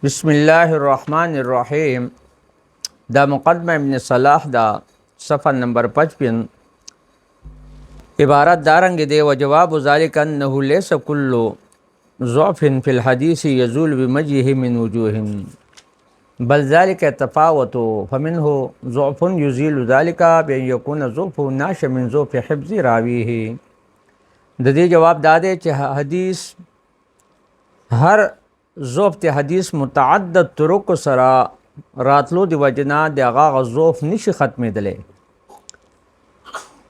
بسم الله الرحمن الرحیم دا مقدمه ابن صلاح دا صفحه نمبر 55 عبارت دارنگ دے و جواب ذلك انه ليس كل ضعف في الحديث يزول بمجيه من وجوه بل ذلك تفاوت فمنه ضعف يزيل ذلك بأن يكون ضعف ناشئ من ضعف حفظ راويه د دې جواب داده چې حدیث هر ضعف حدیث متعدد طرق سره راتلو دی وجنا د هغه ضعف نشي ختمېدلی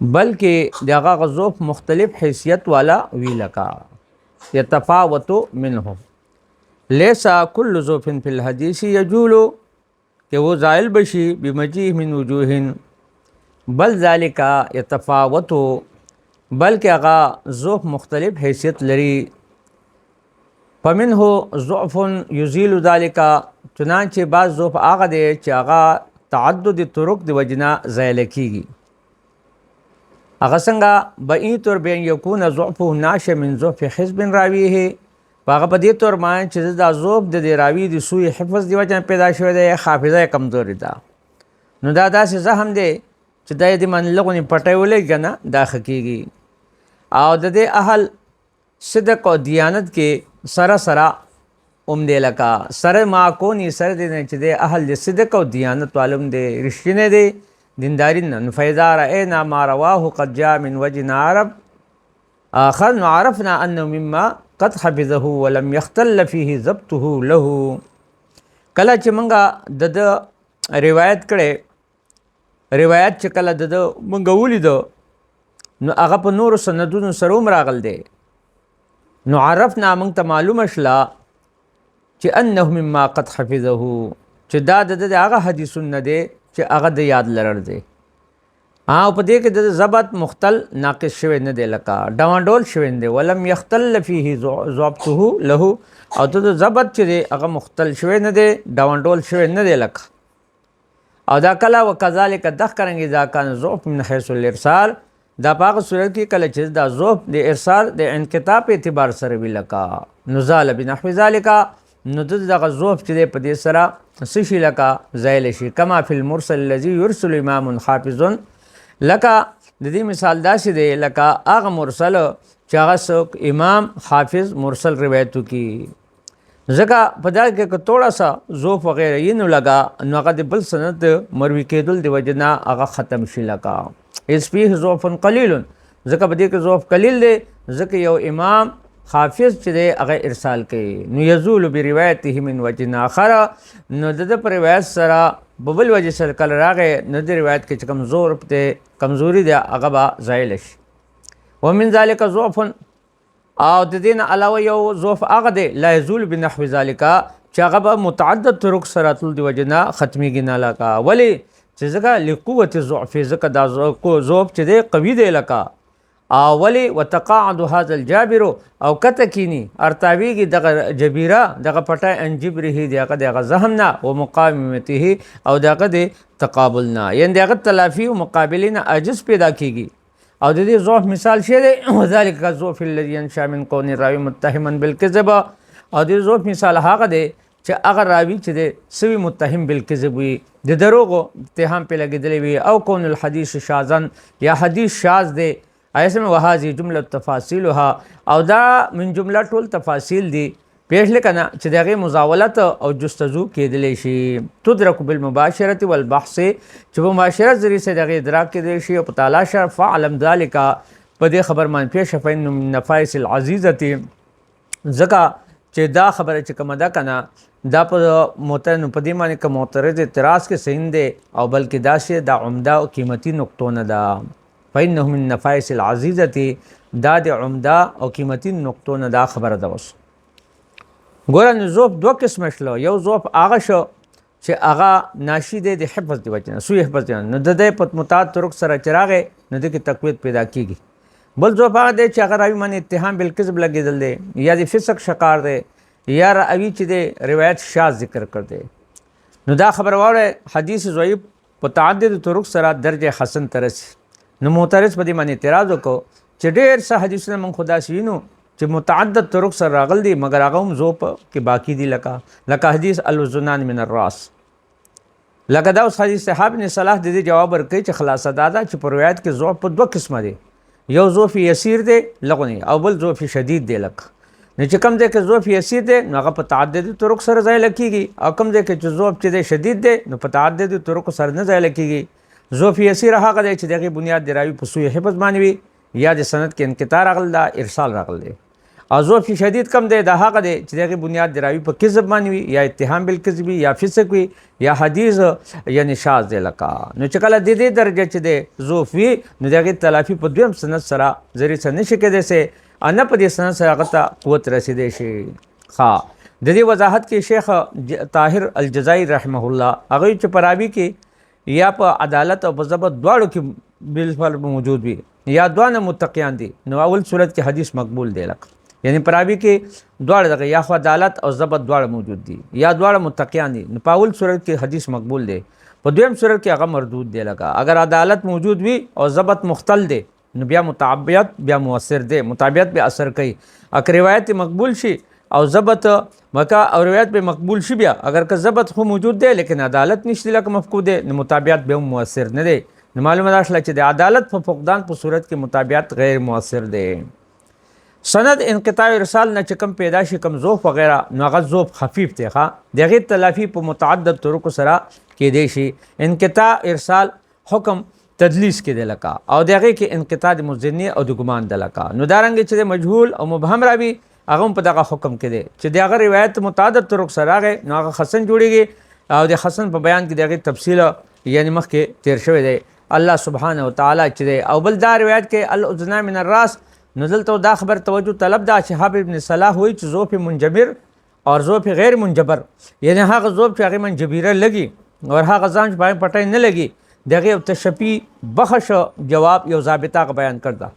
بلکې د هغه ضعف مختلف حیثیت والا وی لکا یتفاوت منه ليس كل ضعف في الحديث يجول کہ وہ زائل بشی بمجیح من وجوه بل ذلك یتفاوت بلکہ هغه ضعف مختلف حیثیت لري فمنه ضعف یزیل ذلك چنانچہ بعض ضعف هغه دی چې هغه تعدد طرق دی وجنا زایل کیږي هغه څنګه بعید طور بین یکون ضعف ناشئ من ضعف حزب راویه هغه په دې طور باندې چې دا ضعف د راوی د سوء حفظ دی وجنا پیدا شوی دی حافظه کمزوري ده نو دا داسې زهم دی چې د دې من لغونی پټولې کنه دا حقيقي او د دې اهل صدق او دیانت کې سره دی لکا سره ما کونی سره دی چې د اهل د صدق او دیانت عالم دی رښتینه دی دینداری نه فیضا رأینا ما رواه قد جاء من وجه عرب آخر عرفنا انه مما قد حفظه ولم يختل فيه ضبطه له کله چې منګه د روایت کړي روایت چې کله د منګه ولیدو نو هغه په نور سندونو سره راغل دی نو عرفنا موږ ته معلومه شله چې انه مما قد حفظه چې دا د هغه حدیثونه دی چې هغه د یاد لرل دی او په دې کې د ضبط مختل ناقص شوی نه دی لکه ډاونډول شوی دی ولم یختل فيه ضبطه له او د ضبط چې دی هغه مختل شوی نه دی ډاونډول شوی نه دی لکه او دا کله وکذالک دخ کرنګي دا کان ضعف من حيث الارسال دا پاک صورت کې کله چې دا ضعف د ارسال د انقطاع په اعتبار سره وی لکا نزال بنحو ذالک نو دغه ضعف چې په دې سره سشي لکا زایل شي کما فی المرسل الذي يرسل امام حافظ لکا د دې مثال دا شي دی لکا هغه مرسل چې هغه امام حافظ مرسل روایت کی ځکه په دا کې توڑا سا ضعف وغیرہ یې نو لگا نو هغه د بل سند مروي کېدل د وجنا هغه ختم شي لکا اس فيه ضعف قلیل ځکه په دې کې ضعف قلیل دی ځکه یو امام حافظ چې دی هغه ارسال کوي نو یزول بروایته من وجه آخر نو د پر روایت سره ببل وجه سره کله راغی نو د روایت کې کمزور ته کمزوري دی هغه به زایل شي ومن ذلك ضعف او د دین علاوه یو ضعف هغه دی لا یزول بنحو ذلك چې هغه به متعدد طرق سره تل دی وجنا ختمي نه لکه ولی چې ځکه لقوت ضعف ځکه دا ضعف چې دی قوي دی لکه اولی وتقاعد هذا الجابر او کتکینی ارتاویږي دغه جبیره دغه پټه انجبره دغه دغه زهمنا او مقاومته او دغه د تقابلنا یعنی دغه تلافی او مقابلین عجز پیدا کیږي او د دې ضعف مثال شه دی وذلك الضعف الذي ينشا من كون الراوي متهما بالكذب او د ضعف مثال هغه دی چې هغه راوي چې دی سوي متهم بالكذب وي د دروغ اتهام په لګیدلی وي او کون الحديث شاذن یا حدیث شاذ دی ایسم وهذه جمله تفاصيلها او دا من جمله ټول تفاصیل دي پیش لکنه چې دغه مزاولت او جستجو کېدلی شي تدرک بالمباشره والبحث چې په مباشرت ذریعہ سره دغه ادراک کېدلی شي او په تلاش فعلم ذلك په دې خبر مان پیش فین من نفائس العزیزه زکه چې دا خبره چې کومه ده کنه دا په موتن په دې معنی کوم معترض اعتراض کې صحیح دی او بلکې دا شی دا عمده او قیمتي نقطو نه ده فإنه من نفائس العزیزه دا د عمده او قیمتي نقطو نه دا خبره ده وس ګورن ضعف دوه قسم شلو یو ضعف هغه شو چې هغه ناشی د حفظ دی وجنه سوء حفظ دی نو د په متعدد طرق سره چراغه نو د کې تقویت پیدا کیږي بل ضعف هغه دی چې هغه راوی من اتهام بالکذب لګیدل دی یا د فسق شکار دی یا راوی چې د روایت شاذ ذکر کړ دی نو دا خبر واړه حدیث ضعیف په تعدد طرق سره درجه حسن ترسي نو معترض په دې باندې اعتراض وکړو چې ډېر څه حدیثونه من خدا شینو چې متعدد طرق سره راغل دي مګر هغه هم ضعف کې باقي دي لکه حدیث الوزنان من الراس. لکه دا اوس حدیث صحاب نے صلاح د دې جواب ورکړي چې خلاصه دا ده چې په روایت کې ضعف په دوه قسمه دی، یو ضعف یسیر دی لغونی او بل ضعف شدید دی. لکه نو چې کوم ځای کې ضعف یسیر دی نو هغه په تعددي طرق سره ځایله کېږي، او کوم ځای کې چې ضعف چې دی شدید دی نو په تعددي طرق سره نه ځایله کېږي. ضعف یسیر هغه دی چې دغه بنیاد د راوي په سوء حفظ باندې وي یا د سند کې انقطاع راغلی دا ارسال راغلی دی. او ضعف شدید کم دی دا هغه دی چې دغه بنیاد د راوي په کذب باندې وي یا اتهام بالکذب یا فسق وي یا حدیث یعنی شاذ دی. لکه نو چې کله د دې درجه چې دی ضعف وي نو دغه تلافي په دویم سند سره ذریعه سره نشي کېدای سي ان په دې سند سره هغه ته قوت رسیدای شي. د دې وضاحت کې شیخ طاهر الجزائری رحمه الله هغه چې پراوي کې یا په عدالت او په ضبط دواړو کې بالفعل موجود وي یا دوانه متقیان دي نو اول صورت کې حدیث مقبول دی. لکه یعنی پراوي کې دواړه دغه یا خو عدالت او ضبط دواړه موجود دي یا دواړه متقیان دي نو په اول صورت کې حدیث مقبول دی، په دویم صورت کې هغه مردود دی. لکه اگر عدالت موجود وي او ضبط مختل دی نو بیا متابعت بیا مؤثر دی، متابعت بیا اثر کوي. اگر روایت مقبول شي او ضبط مکه او روایت به مقبول شي بیا اگر که ضبط خو موجود دی لیکن عدالت نشته لکه مفقود دی نو متابعت به مؤثر نه دی. نو معلومه ده چې د عدالت په فقدان په صورت کې متابعت غیر مؤثر دی. سند انقطاع ارسال نه چې کم پیدا شي کم ضعف وغیرہ نو هغه ضعف خفیف دی. دغه تلافي په متعدد طرق سره کېدای شي. انقطاع ارسال حکم تدلیس کې دی لکه او دغه کې انقطاع د مظنی او د ګمان د لکه نو دارنګ چې مجهول او مبهم راوي هغه په دغه حکم کې دی چې دغه روایت متعدد طرق سره راغی نو هغه حسن جوړیږي او د حسن په بیان کې دغه تفصیل یعنی مخکې تیر شوی دی. الله سبحانه وتعالی چې دی او بل دا روایت کې الاذنان من الراس نو دلته دا خبر توجه طلب دا چې حافظ ابن صلاح وایي چې ضعف منجبر او ضعف غیر منجبر یعنی هغه ضعف چې هغه منجبره لګي او هغه ځان په پټای نه لګي دغه تشفی بخش جواب یو ضابطه بیان کړدا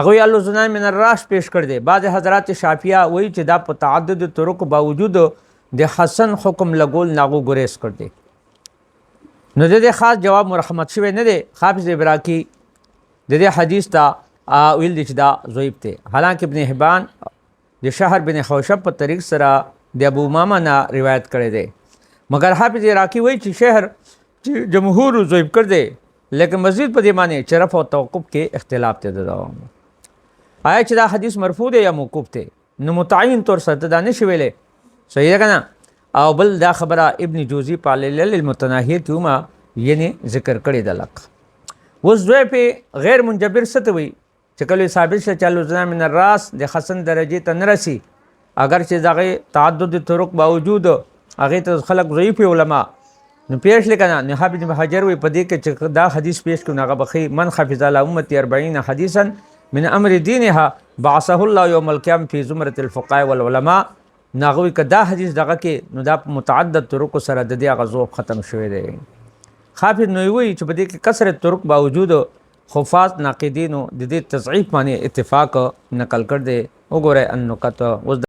هغه الاذنان من الراس پیش کړ دي. بعض حضرات شافعیه وایي چې دا په تعدد طرق باوجود د حسن حکم لګول ناغو ګریس کړ دي نو د دې خاص جواب مرحمت شوی نه دی. حافظ ابراکی د دې حدیث ته ویل دي چې دا ضعیف دی، حالانکه ابن حبان د شهر بن خوشب په طریق سره د ابو امامه نه روایت کړی دی مګر حافظ عراقی وایي چې شهر چې جمهور ضعیف کړ دی لیکن مزید په دې معنی چې رفع او توقف کې اختلاف دی. آیا چې دا حدیث مرفوع دی یا موقوف دی نو متعین طور سره دا نشي ویلی، صحیح ده کنه. او بل دا خبره ابن جوزی په العلل المتناهیه کې هم یعنی ذکر کړی ده. لکه اوس دوی په غیر منجبر څه ته وایي چې کله ثابت شي چې الاذنان من الراس د حسن درجې ته نه رسي اگر چې دغه تعدد طرق باوجود هغه ته خلق ضعیف علما نو پیش لیکنه نه حافظ ابن حجر وی په دې کې چې دا حدیث پیش کړي هغه بخي من حفظ علی امتی 40 حدیثا من امر دینها بعثه الله یوم القیامه فی زمره الفقهاء والعلماء ناغوی کدا حدیث دغه کې نو دا متعدد طرق سره د دې غزو ختم شوی دی. حافظ نووي چې په دې کې کثرت طرق باوجود خفاظ ناقدینو د دې تضعیف باندې اتفاق نقل کړ دي. وګوره ان نقطه